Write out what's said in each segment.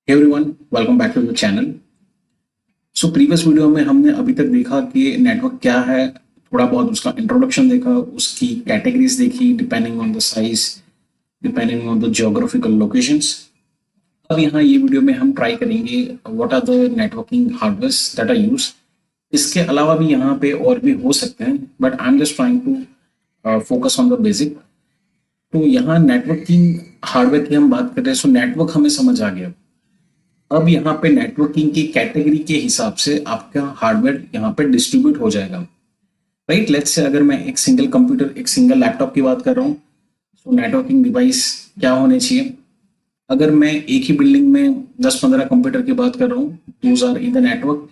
Hey everyone, welcome back to the channel. So previous video में हमने अभी तक देखा कि नेटवर्क क्या है, थोड़ा बहुत उसका इंट्रोडक्शन देखा, उसकी कैटेगरीज देखी depending on the size, depending on the geographical locations. अब यहाँ ये वीडियो में हम ट्राई करेंगे what are the networking hardwares that are use. इसके अलावा भी यहाँ पे और भी हो सकते हैं, but I am just trying to focus on the basic. तो यहाँ नेटवर्किंग हार्डवेयर की हम बात कर रहे हैं. सो नेटवर्क हमें समझ आ गया. अब यहाँ पे नेटवर्किंग की कैटेगरी के हिसाब से आपका हार्डवेयर यहाँ पे डिस्ट्रीब्यूट हो जाएगा. राइट, लेट्स से अगर मैं एक सिंगल कंप्यूटर, एक सिंगल लैपटॉप की बात कर रहा हूँ, तो नेटवर्किंग डिवाइस क्या होने चाहिए. अगर मैं एक ही बिल्डिंग में 10-15 कंप्यूटर की बात कर रहा हूँ, those are in the network.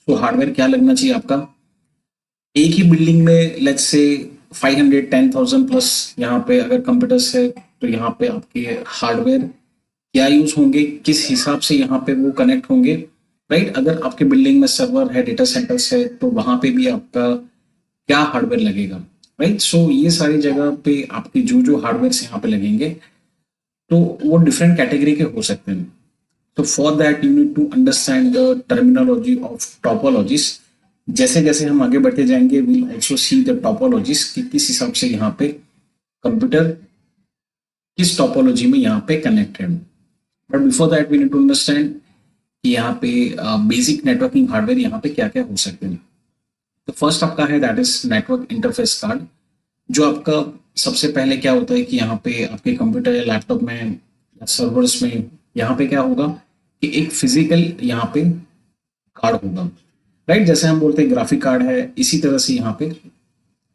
तो हार्डवेयर क्या लगना चाहिए आपका. एक ही बिल्डिंग में लेट्स से 510,000 प्लस यहाँ पे अगर कंप्यूटर्स है, तो यहाँ पे आपके हार्डवेयर क्या यूज होंगे, किस हिसाब से यहाँ पे वो कनेक्ट होंगे. राइट, अगर आपके बिल्डिंग में सर्वर है, डेटा सेंटर्स है, तो वहां पे भी आपका क्या हार्डवेयर लगेगा. राइट, सो ये सारी जगह पे आपके जो जो हार्डवेयर यहाँ पे लगेंगे, तो वो डिफरेंट कैटेगरी के हो सकते हैं. तो for that you need to understand the terminology of topologies. जैसे जैसे हम आगे बढ़ते जाएंगे, we'll also see the topologies कि किस हिसाब से यहाँ पे कंप्यूटर किस टॉपोलॉजी में यहाँ पे कनेक्ट है. But before that we need to understand कि यहाँ पे बेसिक नेटवर्किंग हार्डवेयर यहाँ पे क्या क्या हो सकते हैं. तो फर्स्ट आपका है that is network interface card. जो आपका सबसे पहले क्या होता है कि यहाँ पे आपके कंप्यूटर या लैपटॉप में या सर्वर्स में यहाँ पे क्या होगा कि एक फिजिकल यहाँ पे कार्ड होगा. राइट, जैसे हम बोलते हैं ग्राफिक कार्ड है, इसी तरह से यहाँ पे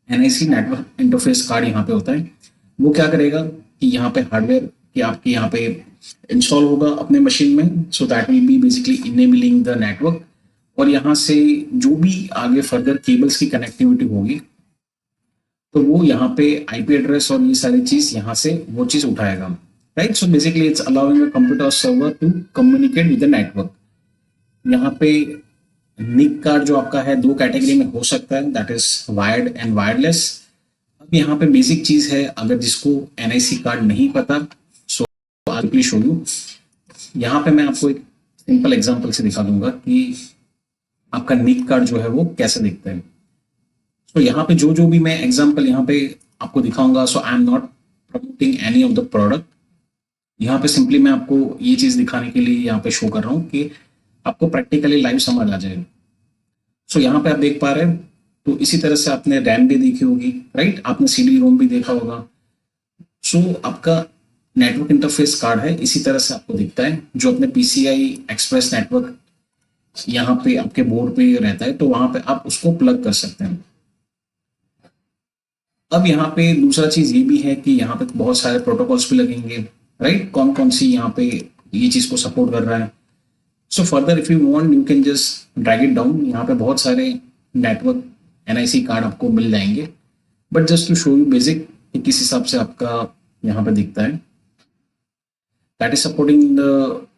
एनआईसी नेटवर्क इंटरफेस कार्ड यहाँ पे होता है. वो क्या करेगा कि यहाँ पे हार्डवेयर कि आपके यहाँ पे इंस्टॉल होगा अपने मशीन में. So that will B basically enabling the network. और यहाँ से जो भी आगे फर्दर केबल्स की कनेक्टिविटी होगी, तो वो यहाँ पे आईपी एड्रेस और ये सारी चीज यहाँ से वो चीज उठाएगा. Right, so basically it's allowing a computer server to communicate with the network. यहाँ पे निक कार्ड जो आपका है दो कैटेगरी में हो सकता है, that is wired and wireless. अब यहाँ पे बेसिक चीज है, अगर जिसको एनआईसी कार्ड नहीं पता, सो आई विल शो यू. यहाँ पे मैं आपको एक सिंपल एग्जांपल से दिखा दूंगा कि आपका निक कार्ड जो है वो कैसे दिखता है. तो यहाँ पे जो जो भी मैं एग्जांपल यहाँ पे आपको दिखाऊंगा, so I am not promoting any of the product. यहाँ पे सिंपली मैं आपको ये चीज दिखाने के लिए यहाँ पे शो कर रहा हूँ कि आपको प्रैक्टिकली लाइव समझ आ जाए. सो यहाँ पे आप देख पा रहे हैं, तो इसी तरह से आपने रैम भी देखी होगी. राइट, आपने सीडी रोम भी देखा होगा. सो आपका नेटवर्क इंटरफेस कार्ड है, इसी तरह से आपको दिखता है, जो अपने पीसीआई एक्सप्रेस नेटवर्क यहाँ पे आपके बोर्ड पे रहता है, तो वहां पे आप उसको प्लग कर सकते हैं. अब यहाँ पे दूसरा चीज ये भी है कि यहाँ पे बहुत सारे प्रोटोकॉल्स भी लगेंगे. राइट, कौन कौन सी यहाँ पे ये चीज को सपोर्ट कर रहा है. So further if you want you can just drag it down. यहाँ पे बहुत सारे नेटवर्क एनआईसी कार्ड आपको मिल जाएंगे, but just to show you basic किस हिसाब से आपका यहाँ पे दिखता है. That is supporting the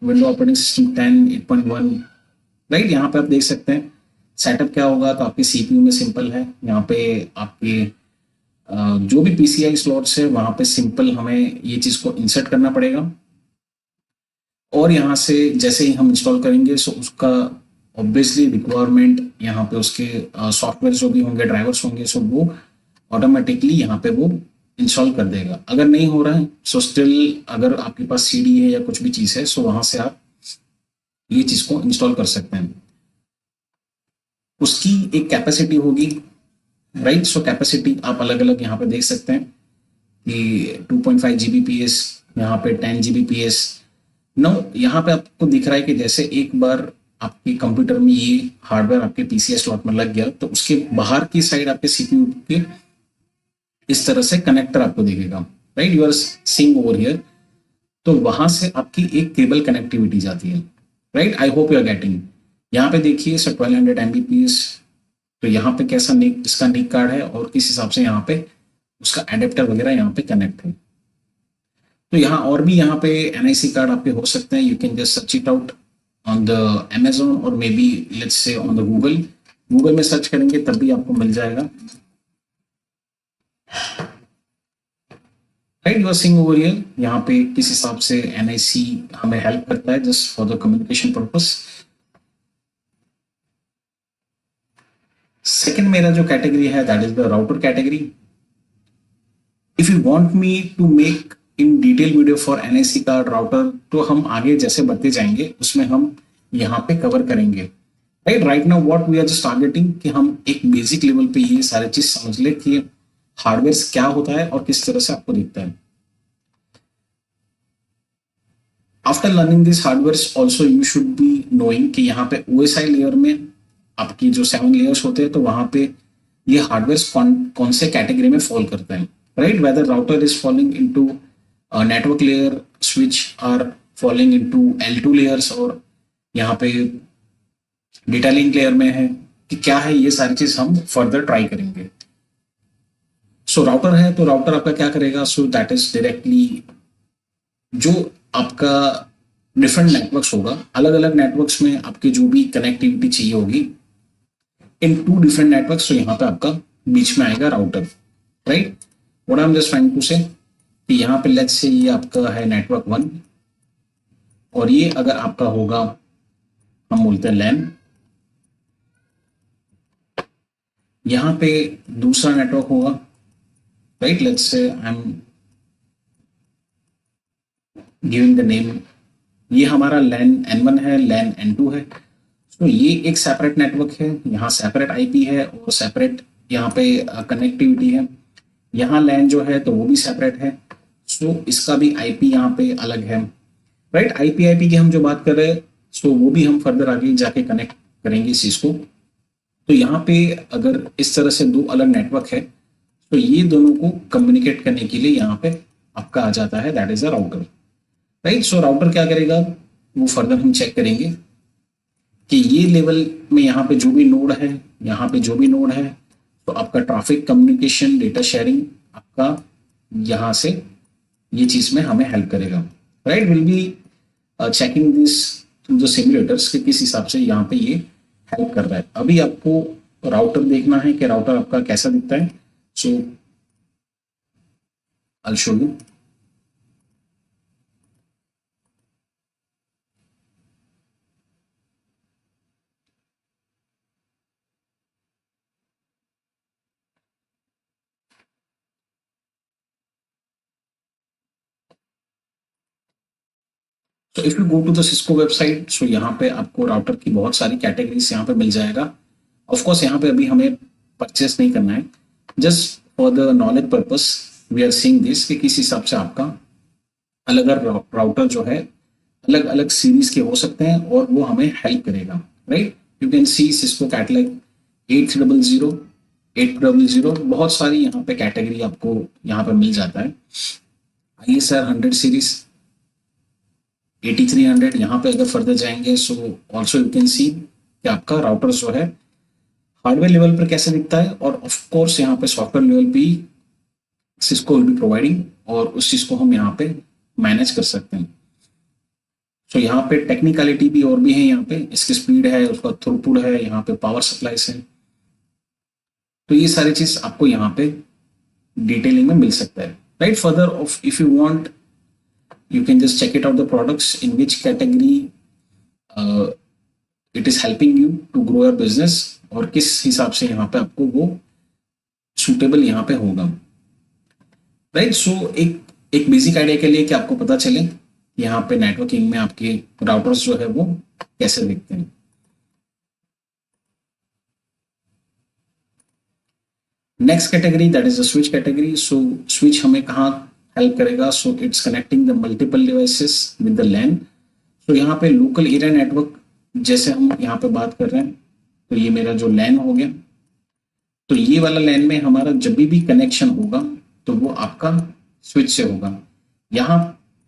window operating system 10 8.1. Right, यहाँ पे आप देख सकते हैं सेटअप क्या होगा. तो आपके सीपीयू में सिंपल है, यहाँ पे आपके जो भी पीसीआई स्लॉट्स है वहां पे सिंपल हमें ये चीज को इंसर्ट करना पड़ेगा. और यहाँ से जैसे ही हम इंस्टॉल करेंगे, सो उसका ऑब्वियसली रिक्वायरमेंट यहाँ पे उसके सॉफ्टवेयर जो भी होंगे, ड्राइवर्स होंगे, सो वो ऑटोमेटिकली यहाँ पे वो इंस्टॉल कर देगा. अगर नहीं हो रहा है, सो स्टिल अगर आपके पास सीडी है या कुछ भी चीज है, सो वहां से आप ये चीज को इंस्टॉल कर सकते हैं. उसकी एक कैपेसिटी होगी. राइट, सो कैपेसिटी आप अलग अलग यहाँ पे देख सकते हैं कि 2.5 Gbps, यहाँ पे 10 Gbps. नो, यहाँ पे आपको दिख रहा है कि जैसे एक बार आपके कंप्यूटर में ये हार्डवेयर आपके पीसीआई स्लॉट में लग गया, तो उसके बाहर की साइड आपके सीपीयू के इस तरह से कनेक्टर आपको दिखेगा. Right, you are seeing over here. तो वहां से आपकी एक केबल कनेक्टिविटी जाती है. Right, I hope you are getting. यहाँ पे देखिए सर 1200 Mbps. तो यहाँ पे कैसा निक इसका निक कार्ड है और किस हिसाब से यहाँ पे उसका एडेप्टर वगैरह यहाँ पे कनेक्ट है. तो यहाँ और भी यहाँ पे एनआईसी कार्ड आपके हो सकते हैं. You can just search it out on the Amazon और maybe let's say on the Google में सर्च करेंगे तब भी आपको मिल जाएगा. Right. You are seeing over here, यहाँ पे किस हिसाब से एनआईसी हमें हेल्प करता है just for the communication purpose. Second मेरा जो कैटेगरी है that is the router category. If you want me to make in detail video for NIC card router, तो हम आगे जैसे बढ़ते जाएंगे उसमें हम यहाँ पे कवर करेंगे। Right, right now what we are just targeting कि हम एक बेसिक लेवल पे ये सारी चीज समझ ले कि हार्डवेयर क्या होता है और किस तरह से आपको दिखता है। After learning this hardware also you should be knowing कि यहाँ पे ओएसआई लेयर में आपकी जो 7 लेयर्स होते हैं, तो वहां पे ये हार्डवेयर कौन से कैटेगरी में फॉल करते हैं। Right, whether router is falling into network layer, switch are falling into L2 layers, और यहाँ पे डेटा लिंक लेयर में है कि क्या है, ये सारी चीज हम फर्दर ट्राई करेंगे। सो राउटर है तो राउटर आपका क्या करेगा, सो दैट इज डायरेक्टली जो आपका डिफरेंट नेटवर्क्स होगा, अलग अलग नेटवर्क्स में आपकी जो भी कनेक्टिविटी चाहिए होगी इन 2 डिफरेंट नेटवर्क्स, तो यहाँ पे आपका बीच में आएगा router. Right, what I am just trying to say कि यहाँ पे लेट्स से ये आपका है नेटवर्क 1, और ये अगर आपका होगा हम बोलते हैं लैन, यहाँ पे दूसरा नेटवर्क होगा। Right, let's say I am giving the name, ये हमारा लैन N1 है, लैन N2 है। तो ये एक सेपरेट नेटवर्क है, यहाँ सेपरेट आईपी है और सेपरेट यहाँ पे कनेक्टिविटी है। यहाँ लैन जो है तो वो भी सेपरेट है, सो इसका भी आईपी यहाँ पे अलग है। राइट, आईपी की हम जो बात कर रहे हैं, सो वो भी हम फर्दर आगे जाके कनेक्ट करेंगे इस चीज को। तो यहाँ पे अगर इस तरह से 2 अलग नेटवर्क है, तो ये दोनों को कम्युनिकेट करने के लिए यहाँ पे आपका आ जाता है that is a router. Right, so router क्या करेगा वो फर्दर हम चेक करेंगे कि ये लेवल में यहाँ पे जो भी नोड है, यहाँ पे जो भी नोड है, तो आपका ट्रैफिक कम्युनिकेशन, डेटा शेयरिंग आपका यहाँ से ये चीज में हमें हेल्प करेगा। Right, will be checking this through the simulators कि किस हिसाब से यहाँ पे ये हेल्प कर रहा है। अभी आपको राउटर देखना है कि राउटर आपका कैसा दिखता है, सो आई शो यू। तो if you go to the Cisco website, so यहाँ पे आपको राउटर की बहुत सारी कैटेगरीज यहाँ पे मिल जाएगा। ऑफ कोर्स यहाँ पे अभी हमें परचेस नहीं करना है, just for the knowledge purpose we are seeing this कि किस हिसाब से आपका अलग अलग राउटर जो है अलग अलग सीरीज के हो सकते हैं और वो हमें हेल्प करेगा। Right, you can see Cisco catalogue 8300, 800, बहुत सारी यहाँ पे कैटेगरी आपको यहाँ पे मिल जाता है। आइए सर 100 सीरीज, 8300, यहाँ पे अगर फर्दर जाएंगे so also you can see कि आपका राउटर जो है हार्डवेयर लेवल पर कैसे दिखता है, और ऑफ कोर्स यहाँ पे सॉफ्टवेयर लेवल पे सिस्को विल बी प्रोवाइडिंग, और उस चीज को हम यहाँ पे मैनेज कर सकते हैं। सो यहाँ पे टेक्निकलिटी भी और भी है, यहाँ पे इसकी स्पीड है, उसका थ्रूपुट है, यहाँ पे पावर सप्लाईज है, तो ये सारी चीज आपको यहाँ पे डिटेलिंग में मिल सकता है। Right, further of if you want you can just check it out the products in which category it is helping you to grow your business, और किस हिसाब से यहाँ पे आपको वो सुटेबल यहाँ पे होगा। राइट, सो एक बेसिक आइडिया के लिए कि आपको पता चले यहाँ पे नेटवर्किंग में आपके राउटर्स जो है वो कैसे दिखते हैं। Next category that is the switch category. So switch हमें कहाँ हेल्प करेगा, so it's connecting the multiple devices with the LAN. तो यहाँ पे लोकल एरिया नेटवर्क जैसे हम यहाँ पे बात कर रहे हैं, तो ये मेरा जो लैन हो गया, तो ये वाला लैन में हमारा जब भी कनेक्शन होगा तो वो आपका स्विच से होगा। यहाँ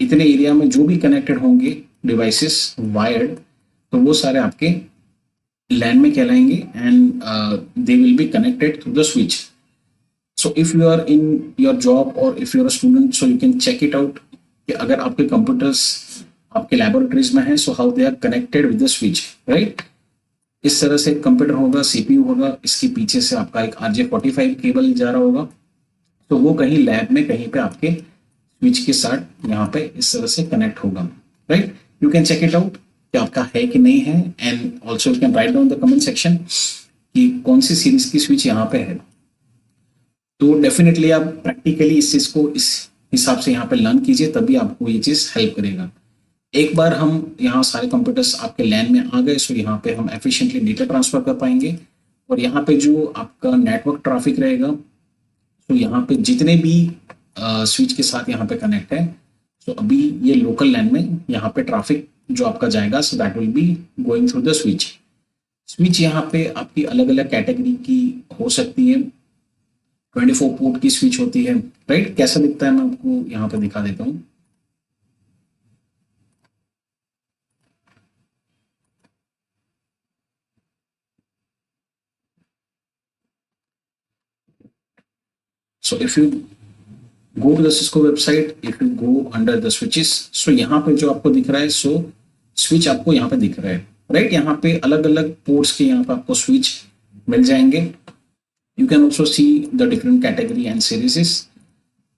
इतने एरिया में जो भी कनेक्टेड होंगे डिवाइसेस वायर्ड, तो वो सारे आपके लैन में कहलाएंगे and they will be connected through the switch. So if you are in your job or if you are a student, so you can check it out कि अगर आपके कंप्यूटर्स आपके लैबोरेटरीज में हैं, so how they are connected with the switch, right? इस तरह से computer होगा, सीपीयू होगा, इसके पीछे से आपका एक RJ45 केबल जा रहा होगा, तो वो कहीं लैब में कहीं पे आपके स्विच के साथ यहाँ पे इस तरह से कनेक्ट होगा, right. You can check it out कि आपका है कि नहीं है, and also you can write down the comment section कि कौन सी सीरीज की स्विच यहाँ पे है। तो डेफिनेटली आप प्रैक्टिकली इस चीज को इस हिसाब से यहाँ पे लर्न कीजिए, तभी आपको ये चीज हेल्प करेगा। एक बार हम यहाँ सारे कंप्यूटर्स आपके लैन में आ गए, सो यहाँ पे हम एफिशिएंटली डेटा ट्रांसफर कर पाएंगे। और यहाँ पे जो आपका नेटवर्क ट्रैफिक रहेगा, तो यहाँ पे जितने भी स्विच के साथ यहाँ पे कनेक्ट है, तो अभी ये लोकल लैन में यहाँ पे ट्रैफिक जो आपका जाएगा, so that will be going through the switch. Switch यहाँ पे आपकी अलग अलग कैटेगरी की हो सकती है। 24 पोर्ट की स्विच होती है, राइट। कैसा दिखता है मैं आपको यहाँ पे दिखा देता हूँ। So if you go to the Cisco website, if you go under the switches, so यहाँ पे जो आपको दिख रहा है, so switch आपको यहाँ पे दिख रहा है, राइट। यहाँ पे अलग अलग पोर्ट्स के यहाँ पे आपको स्विच मिल जाएंगे। You can also see the different category and series.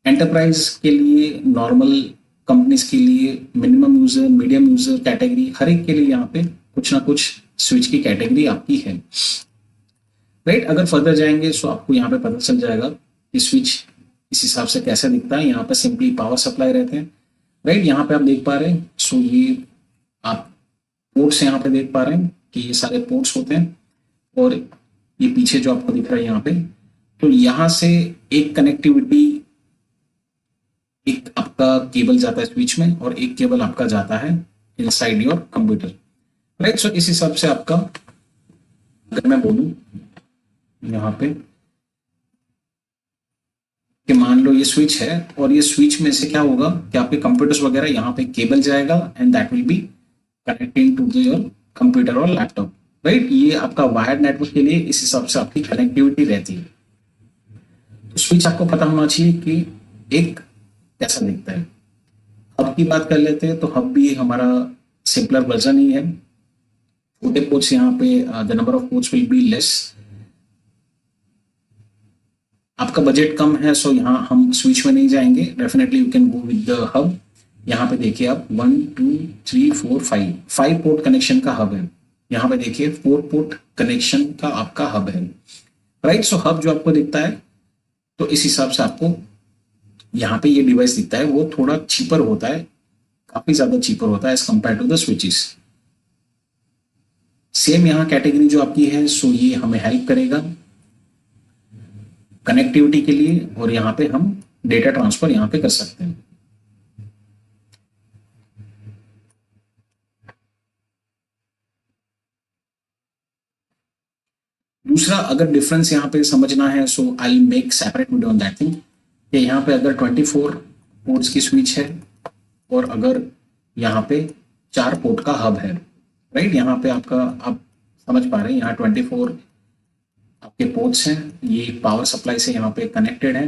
Enterprise के लिए, नॉर्मल कंपनीज के लिए, minimum user, medium user category, हर एक के लिए यहाँ पे कुछ ना कुछ स्विच की कैटेगरी आपकी है, राइट। अगर फर्दर जाएंगे सो आपको यहाँ पे पता चल जाएगा कि स्विच इस हिसाब से कैसे दिखता है। यहाँ पे सिंपली पावर सप्लाई रहते हैं, राइट। यहाँ पे आप देख पा रहे हैं, सो ये आप पोर्ट्स यहाँ पे देख पा रहे हैं कि ये सारे पोर्ट्स होते हैं, और ये पीछे जो आपको दिख रहा है यहाँ पे, तो यहाँ से एक कनेक्टिविटी, एक आपका केबल जाता है स्विच में और एक केबल आपका जाता है इनसाइड योर कंप्यूटर, राइट। सो इस हिसाब से आपका, अगर मैं बोलूं यहाँ पे कि मान लो ये स्विच है, और ये स्विच में से क्या होगा कि आपके कंप्यूटर्स वगैरह यहाँ पे केबल जाएगा, and that will be connecting to your computer और लैपटॉप, राइट। ये आपका वायर्ड नेटवर्क के लिए इस हिसाब से आपकी कनेक्टिविटी रहती है। तो स्विच आपको पता होना चाहिए कि एक कैसा दिखता है। हब की बात कर लेते हैं, तो हब भी हमारा सिंपलर वर्जन ही है। छोटे पोर्ट्स यहाँ पे, the number of ports will be less. आपका बजट कम है, सो यहाँ हम स्विच में नहीं जाएंगे, definitely you can go with the hub. यहाँ पे देखिए आप 1 2 3 4 5 पोर्ट कनेक्शन का हब है। यहाँ पे देखिए 4 पोर्ट कनेक्शन का आपका हब है, राइट। सो हब जो आपको दिखता है, तो इस हिसाब से आपको यहाँ पे ये डिवाइस दिखता है, वो थोड़ा चीपर होता है, काफी ज्यादा चीपर होता है as compare to the switches. Same यहाँ कैटेगरी जो आपकी है, सो ये हमें हेल्प करेगा कनेक्टिविटी के लिए, और यहाँ पे हम डेटा ट्रांसफर यहाँ पे कर सकते हैं। दूसरा, अगर डिफरेंस यहाँ पे समझना है, so I make separate video on that thing. कि यहाँ पे अगर 24 पोर्ट्स की स्विच है, और अगर यहाँ पे 4 पोर्ट का हब है, राइट। यहाँ पे आपका, आप समझ पा रहे हैं, यहाँ 24 आपके पोर्ट्स हैं, ये पावर सप्लाई से यहाँ पे कनेक्टेड है,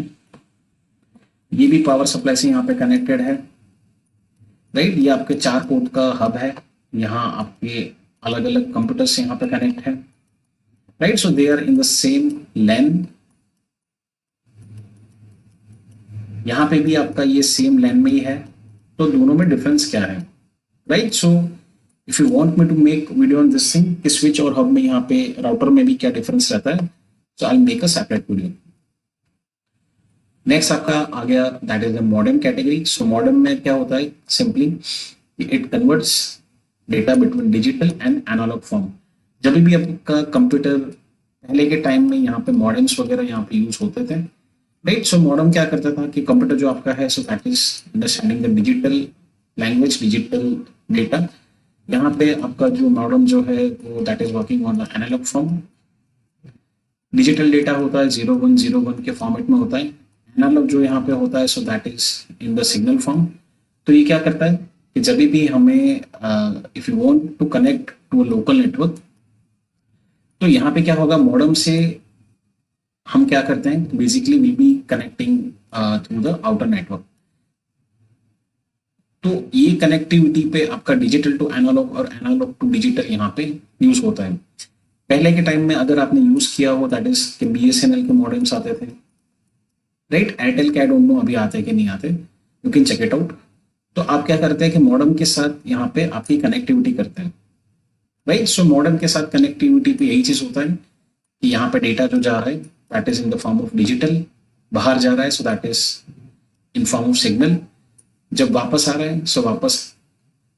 ये भी पावर सप्लाई से यहाँ पे कनेक्टेड है, राइट। ये आपके 4 पोर्ट का हब है, यहाँ आपके अलग अलग कंप्यूटर से यहाँ पे कनेक्ट है, right. So they are in the same LAN. यहाँ पे भी आपका ये सेम लैन में ही है, तो दोनों में डिफरेंस क्या है, right. So if you want me to make video on this thing कि स्विच और हब में यहाँ पे राउटर में भी क्या डिफरेंस रहता है, so I make a separate video. Next आपका आ गया, that is the modem category. So modem में क्या होता है, simply it converts data between digital and analog form. जब भी आपका कंप्यूटर, पहले के टाइम में यहाँ पे मॉडेम्स वगैरह यहाँ पे यूज होते थे, राइट। सो मॉडेम क्या करता था कि कंप्यूटर जो आपका है, so that is understanding the digital language, digital data. यहाँ पे आपका जो मॉडेम जो है, वो that is working on the analog form. Digital data होता है 0101 के फॉर्मेट में होता है। एनालॉग जो यहाँ पे होता है, so that is in the signal form. तो ये क्या करता है कि जब भी हमें, if you want to connect to a local network, तो यहाँ पे क्या होगा, मॉडेम से हम क्या करते हैं, basically we be connecting through the outer network. तो ये कनेक्टिविटी पे आपका डिजिटल टू एनालॉग और एनालॉग टू डिजिटल यहाँ पे यूज होता है। पहले के टाइम में अगर आपने यूज किया हो, दैट इज कि BSNL के मॉडेम्स आते थे, राइट। एयरटेल के आई डोंट नो अभी आते कि नहीं आते, you can check it out. तो आप क्या करते हैं कि मॉडेम के साथ यहाँ पे आपकी कनेक्टिविटी करते हैं, राइट। सो मॉडेम के साथ कनेक्टिविटी पे यही चीज होता है कि यहाँ पे डेटा जो जा रहा है that is in the form of digital, बाहर जा रहा है so that is in form of signal, जब वापस आ रहा है सो वापस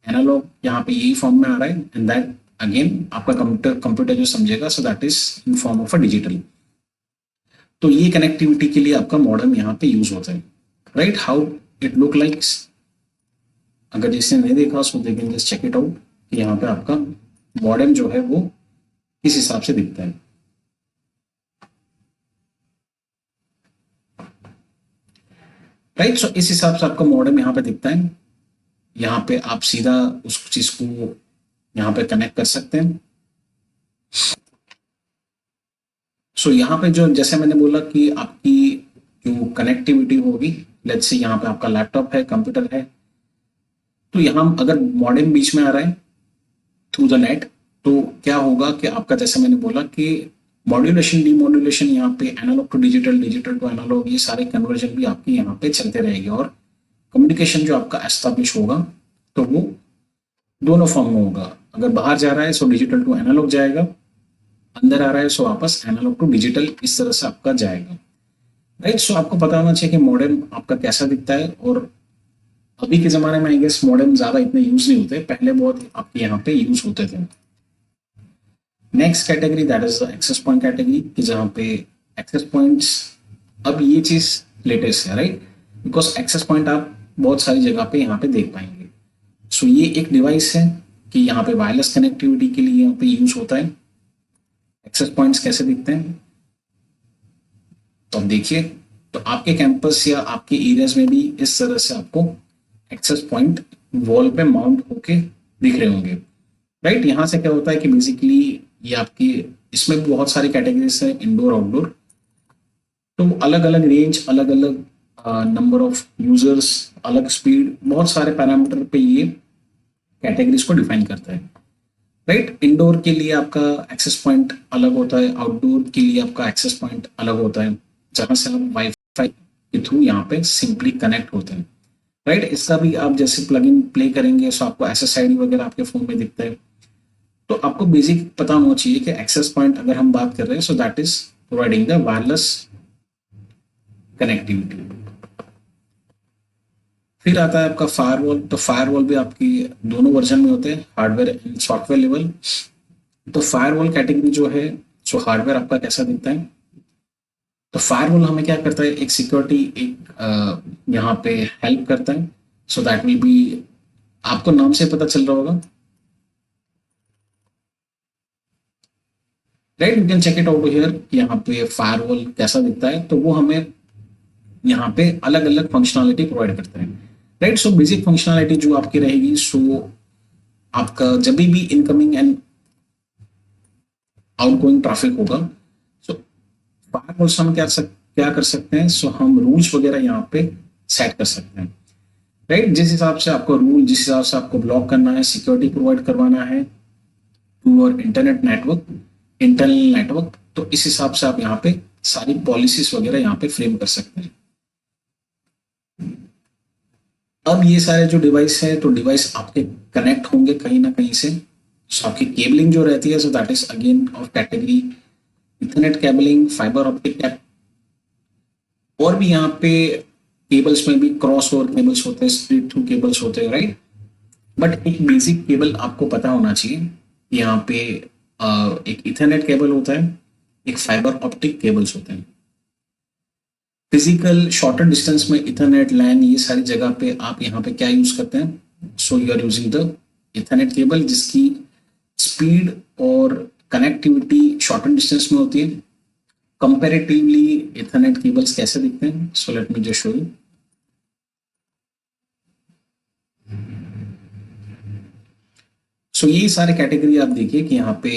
एनालॉग यहाँ पे यही फॉर्म में आ रहा है, एंड दैट अगेन आपका कंप्यूटर जो समझेगा सो that is in form of a digital. तो ये कनेक्टिविटी के लिए आपका मॉडेम यहाँ पे यूज होता है, right. How it look likes, अगर जिसने नहीं देखा so they can just check it out कि यहाँ पे आपका मॉडेम जो है वो किस हिसाब से दिखता है, राइट। सो इस हिसाब से आपका मॉडेम यहाँ पे दिखता है। यहाँ पे आप सीधा उस चीज को यहाँ पे कनेक्ट कर सकते हैं। सो यहाँ पे जो जैसे मैंने बोला कि आपकी जो कनेक्टिविटी होगी, लेट्स से यहाँ पे आपका लैपटॉप है, कंप्यूटर है, तो यहाँ अगर मॉडेम बीच में आ रहा है थ्रू द नेट, तो क्या होगा कि आपका जैसे मैंने बोला कि मॉड्यूलेशन डीमॉड्यूलेशन यहाँ पे analog to digital, digital to analog, ये सारे कन्वर्जन भी आपके यहाँ पे चलते रहेंगे और कम्युनिकेशन जो आपका एस्टैब्लिश होगा तो वो दोनों फॉर्म में होगा। अगर बाहर जा रहा है सो डिजिटल टू एनालॉग जाएगा, अंदर आ रहा है सो वापस एनालॉग टू डिजिटल, इस तरह से आपका जाएगा, राइट। सो आपको पता होना चाहिए कि मॉडेम आपका कैसा दिखता है। और अभी के जमाने में आई गेस मॉडेम ज्यादा इतने यूज नहीं होते, पहले बहुत आपके यहाँ पे यूज होते थे। Next category that is the access point category, कि जहाँ पे एक्सेस पॉइंट्स, अब ये चीज लेटेस्ट है, राइट, बिकॉज एक्सेस पॉइंट आप बहुत सारी जगह पे यहाँ पे देख पाएंगे। सो ये एक डिवाइस है कि यहाँ पे वायरलेस कनेक्टिविटी के लिए यहाँ पे यूज होता है। एक्सेस पॉइंट्स कैसे दिखते हैं तो अब देखिए, तो आपके कैंपस या आपके एरियाज में भी इस तरह से आपको एक्सेस पॉइंट वॉल पे माउंट होके दिख रहे होंगे, राइट। यहाँ से क्या होता है कि बेसिकली ये आपकी, इसमें भी बहुत सारी कैटेगरीज है, इंडोर आउटडोर, तो अलग अलग रेंज, अलग अलग नंबर ऑफ यूजर्स, अलग स्पीड, बहुत सारे पैरामीटर पे ये कैटेगरीज को डिफाइन करता है, राइट। इंडोर के लिए आपका एक्सेस पॉइंट अलग होता है, आउटडोर के लिए आपका एक्सेस पॉइंट अलग होता है, जहां से आप वाईफाई के थ्रू यहाँ पे सिंपली कनेक्ट होते हैं, राइट। इसका भी आप जैसे प्लगइन प्ले करेंगे सो आपको SSID वगैरह आपके फोन में दिखता है। तो आपको बेसिक पता होना चाहिए कि एक्सेस पॉइंट अगर हम बात कर रहे हैं सो that is providing the wireless connectivity. फिर आता है आपका फायरवॉल। तो फायरवॉल भी आपकी दोनों वर्जन में होते हैं, हार्डवेयर एंड सॉफ्टवेयर लेवल। तो फायरवॉल कैटेगरी जो है सो हार्डवेयर आपका कैसा दिखता है, तो फायरवॉल हमें क्या करता है, एक सिक्योरिटी, एक यहाँ पे हेल्प करता है। सो दैट विल बी, आपको नाम से पता चल रहा होगा, right, you can check it out here कि यहाँ पे फायरवॉल कैसा दिखता है। तो वो हमें यहाँ पे अलग अलग फंक्शनैलिटी प्रोवाइड करते हैं, राइट। सो बेसिक फंक्शनैलिटी जो आपकी रहेगी, सो आपका जब भी इनकमिंग एंड आउटगोइंग ट्रैफिक होगा, सो फायरवॉल से हम क्या कर सकते हैं, सो हम रूल्स वगैरह यहाँ पे सेट कर सकते हैं, राइट। जिस हिसाब से आपको रूल, जिस हिसाब से आपको ब्लॉक करना है, सिक्योरिटी प्रोवाइड करवाना है टू और इंटरनेट नेटवर्क, इंटरनल नेटवर्क, तो इस हिसाब से आप यहाँ पे सारी पॉलिसीज वगैरह यहाँ पे फ्रेम कर सकते हैं। अब ये सारे जो डिवाइस है, तो डिवाइस आपके कनेक्ट होंगे कहीं ना कहीं से। सो आपकी केबलिंग जो रहती है, so that is again of category Ethernet cabling, fibre optic cable, और भी यहाँ पे केबल्स में भी क्रॉस ओवर केबल्स होते हैं, स्प्लिट थ्रू केबल्स होते हैं, राइट। बट एक बेसिक केबल आपको पता होना चाहिए, यहाँ पे एक इथरनेट केबल होता है, एक फाइबर ऑप्टिक केबल्स होते हैं। फिजिकल शॉर्टर डिस्टेंस में इथरनेट, लैन, ये सारी जगह पे आप यहाँ पे क्या यूज करते हैं, so you are using the ethernet cable, जिसकी स्पीड और कनेक्टिविटी शॉर्टर डिस्टेंस में होती है। कंपैरेटिवली इथरनेट केबल्स कैसे दिखते हैं, so let me just show you. So ये सारे कैटेगरी आप देखिए कि यहाँ पे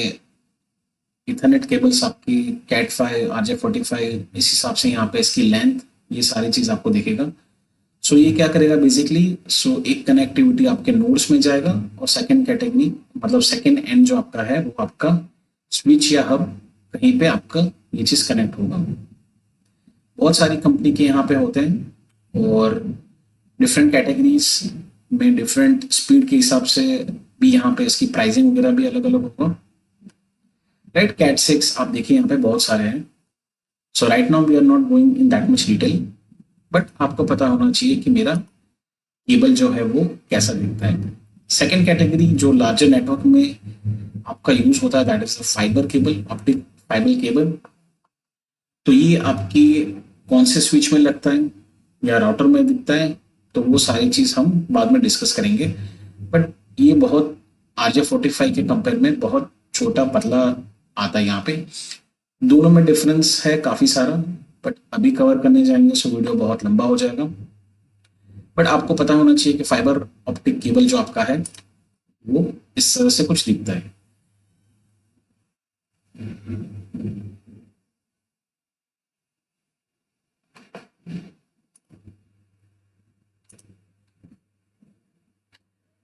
इथरनेट केबल्स आपकी Cat5, RJ45, इस हिसाब से यहाँ पे इसकी लेंथ, ये सारी चीज आपको दिखेगा। सो ये क्या करेगा बेसिकली, सो एक कनेक्टिविटी आपके नोड्स में जाएगा, और सेकंड कैटेगरी मतलब सेकंड एंड जो आपका है वो आपका स्विच या हब, कहीं पे आपका ये चीज कनेक्ट होगा। बहुत सारी कंपनी के यहाँ पे होते हैं, और डिफरेंट कैटेगरीज में डिफरेंट स्पीड के हिसाब से भी यहाँ पे इसकी प्राइसिंग वगैरह भी अलग अलग होगा, राइट। कैट 6 आप देखिए यहाँ पे बहुत सारे हैं। So right now we are not going in that much detail, but आपको पता होना चाहिए कि मेरा केबल जो है वो कैसा दिखता है। सेकेंड कैटेगरी जो लार्जर नेटवर्क में आपका यूज होता है that is the fibre cable, optic fibre cable. तो ये आपकी कौन से स्विच में लगता है या राउटर में दिखता है, तो वो सारी चीज हम बाद में डिस्कस करेंगे। बट ये बहुत RJ45 के कंपेयर में बहुत छोटा पतला आता है यहाँ पे। दोनों में डिफरेंस है काफी सारा, बट अभी कवर करने जाएंगे सो वीडियो बहुत लंबा हो जाएगा। बट आपको पता होना चाहिए कि फाइबर ऑप्टिक केबल जो आपका है वो इस तरह से कुछ दिखता है।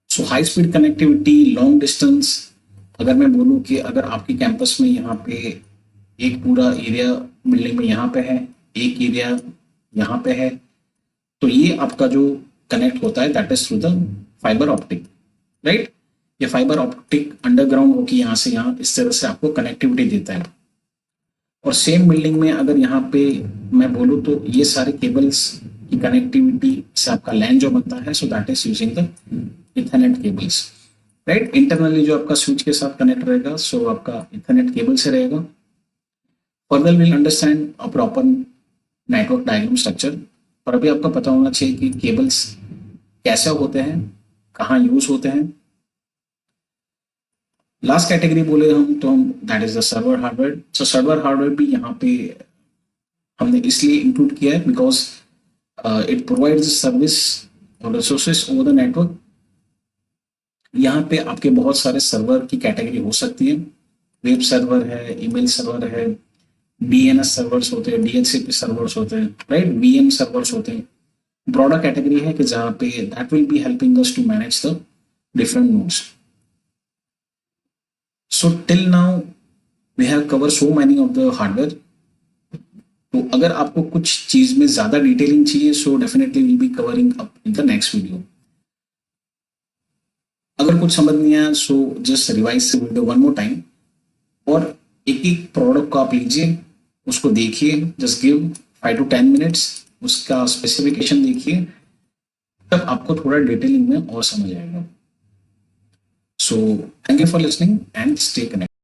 So high speed connectivity, long distance, अगर मैं बोलूँ कि अगर आपके कैंपस में यहाँ पे एक पूरा एरिया बिल्डिंग में यहाँ पे है, एक एरिया यहाँ पे है, तो ये आपका जो कनेक्ट होता है that is through the fibre optic, right. ये फाइबर ऑप्टिक अंडरग्राउंड होकर यहाँ से यहाँ इस तरह से आपको कनेक्टिविटी देता है। और सेम बिल्डिंग में अगर यहाँ पे मैं बोलूँ तो ये सारे केबल्स की कनेक्टिविटी से आपका लैन जो बनता है so that is using the Ethernet cables, right. Internally जो आपका स्विच के साथ कनेक्ट रहेगा सो आपका इथरनेट केबल से रहेगा। Further will understand a proper network diagram structure. और अभी आपको पता होना चाहिए कि केबल्स कैसे होते हैं, कहाँ यूज होते हैं। लास्ट कैटेगरी बोले हम तो हम that is the server hardware. So server hardware भी यहाँ पे हमने इसलिए इंक्लूड किया है बिकॉज इट प्रोवाइड्स सर्विस और रिसोर्सेस ओवर द नेटवर्क। यहाँ पे आपके बहुत सारे सर्वर की कैटेगरी हो सकती है। वेब सर्वर है, ईमेल सर्वर है, DNS सर्वर्स होते हैं, DHCP सर्वर्स होते हैं, राइट, VM सर्वर्स होते हैं। ब्रॉडर कैटेगरी है कि जहाँ पे that will be helping us to manage the different nodes. So till now we have cover so many of the hardware. तो अगर आपको कुछ चीज में ज्यादा डिटेलिंग चाहिए so definitely will be covering up in the next video. अगर कुछ समझ नहीं आया so just revise the video one more time और एक एक प्रोडक्ट को आप लीजिए, उसको देखिए, जस्ट गिव 5 to 10 मिनट्स, उसका स्पेसिफिकेशन देखिए, तब आपको थोड़ा डिटेलिंग में और समझ आएगा। So thank you for listening and stay connected.